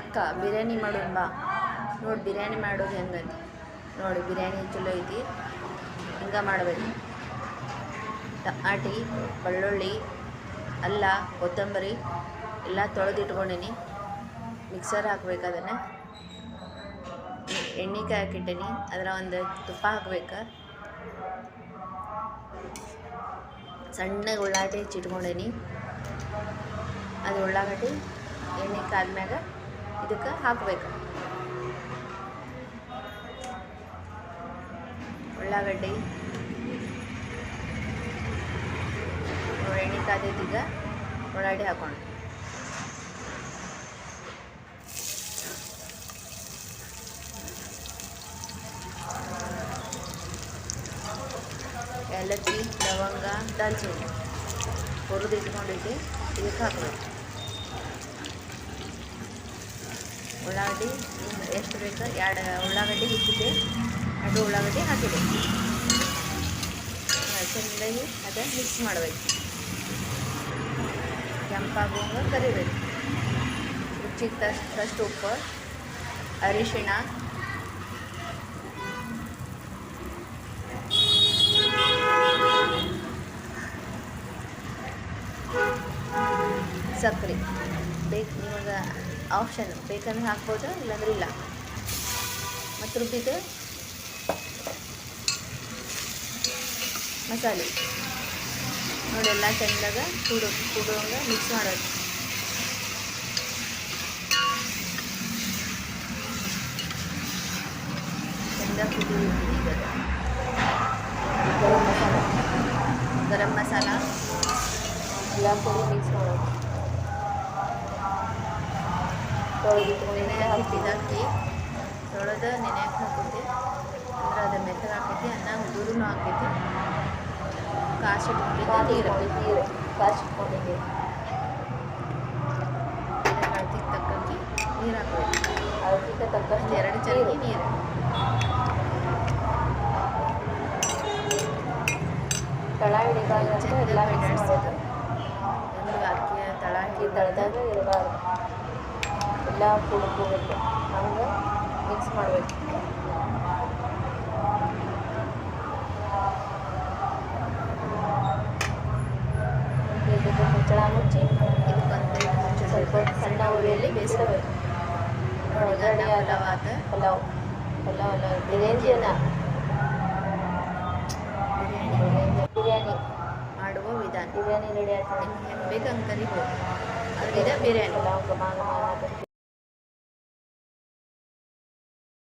ಅಕ್ಕ ಬಿರಿಯಾನಿ ಮಾಡೋಣ ಬಾ. ನೋಡಿ ಬಿರಿಯಾನಿ ಮಾಡೋದು ಹೆಂಗಂತ ನೋಡಿ. ಬಿರಿಯಾನಿ ಚಲೋ ಐತಿ, ಹಿಂಗೆ ಮಾಡಬೇಕು. ಟಮಾಟಿ, ಬೆಳ್ಳುಳ್ಳಿ, ಅಲ್ಲ, ಕೊತ್ತಂಬರಿ ಎಲ್ಲ ತೊಳೆದಿಟ್ಕೊಂಡೀನಿ. ಮಿಕ್ಸರ್ ಹಾಕ್ಬೇಕು. ಅದನ್ನು ಎಣ್ಣೆ ಹಾಕಿಟ್ಟೀನಿ. ಅದರ ಒಂದು ತುಪ್ಪ ಹಾಕ್ಬೇಕು. ಸಣ್ಣ ಉಳ್ಳಾಗಡ್ಡಿ ಹೆಚ್ಚಿಟ್ಕೊಂಡೀನಿ. ಅದು ಉಳ್ಳಾಗಡ್ಡಿ ಎಣ್ಣೆ ಕಾದ್ಮ್ಯಾಗ ಇದಕ್ಕೆ ಹಾಕಬೇಕು. ಉಳ್ಳಾಗಡ್ಡಿ ಎಣ್ಣೆ ಕಾದೈತೀಗ ಉಳ್ಳಾಗಡ್ಡಿ ಹಾಕೊಂಡು ಏಲಕ್ಕಿ, ಲವಂಗ, ದಾಲ್ಚಿನ್ನಿ ಹುರಿದು ಇಟ್ಕೊಂಡಿದ್ದೆ, ಇದಕ್ಕೆ ಹಾಕಬೇಕು. ಉಳ್ಳಾಗಡ್ಡಿ ಎಷ್ಟು ಬೇಕು, 2 ಉಳ್ಳಾಗಡ್ಡಿ ಇಟ್ಟಿದ್ದೆ, 2 ಉಳ್ಳಾಗಡ್ಡಿ ಹಾಕಿದೆ. ಚೆಂದಾಗಿ ಅದು ಮಿಕ್ಸ್ ಮಾಡಬೇಕು. ಕೆಂಪಾಗುವಂಗೆ ಕರಿಬೇಕು. ರುಚಿಗೆ ತಕ್ಕಷ್ಟು ಉಪ್ಪು, ಅರಿಶಿಣ, ಸಕ್ಕರೆ ಬೇಕು. ನಿಮಗೆ ಆಪ್ಷನ್ ಬೇಕಂದ್ರೆ ಹಾಕ್ಬೋದು, ಇಲ್ಲಾಂದ್ರೆ ಇಲ್ಲ. ಮತ್ತು ರುಬ್ಬಿದ್ದು ಮಸಾಲೆ ನೋಡಿ. ಎಲ್ಲ ಚೆಂದಾಗ ಕೂಡುವಂಗೆ ಮಿಕ್ಸ್ ಮಾಡೋದು. ಚೆಂದ ಕುದಿಯೋದು. ಗರಂ ಮಸಾಲ ಎಲ್ಲ ಪುಡಿ ಮಿಕ್ಸ್ ಮಾಡೋದು. ನೆನೆ ಹಾಕಿದ ಅಕ್ಕಿ ತೊಳೆದು ನೆನೆಯಕ್ಕೆ ಹಾಕೈತಿ. ಅಂದ್ರೆ ಅದು ಮೆತ್ತಗೆ ಹಾಕೈತಿ. ಅನ್ನ ಉದುರೂ ಹಾಕೈತಿ. ಕಾಸಿಟ್ಕೊಂಡಿದ್ದ ನೀರು ಕಾಸಿಟ್ಕೊಂಡಿದ್ದೀವಿ. ಅಳತಿಗೆ ತಕ್ಕಂಗೆ ನೀರು ಹಾಕಬೇಕು. ಅಳತಿಗೆ ತಕ್ಕಷ್ಟು 2 ಚರಿಗೆ ನೀರು. ತಳ ಹಿಡಿಬಾರ್ದು, ಎಲ್ಲ ಮಿಕ್ಸ್ ಮಾಡೋದು. ಒಂದು ಅಕ್ಕಿಯ ತಳದಾಗ ಇರಬಾರ್ದು, ಎಲ್ಲ ಕುಡ್ಕೋಬೇಕು. ಹಂಗೆ ಮಿಕ್ಸ್ ಮಾಡಬೇಕು. ಇದಕ್ಕೆ ಮುಚ್ಚಳ ಮುಚ್ಚಿ ಇದಕ್ಕೊಂದು ಸ್ವಲ್ಪ ಸಣ್ಣ ಉರಿಯಲ್ಲಿ ಬೇಯಿಸಬೇಕು. ನೋಡಿ ಪಲಾವ್ ಬಿರಿಯಾನಿ ಮಾಡುವ ವಿಧಾನ. ಬಿರಿಯಾನಿ ರೆಡಿ ಆಗ್ತದೆ. ಹೆಂಗೆ ಬೇಕಂಗೆ ಕರಿಬೋದು. ಅದ್ರಿಂದ ಬಿರಿಯಾನಿ ಪಲಾವ್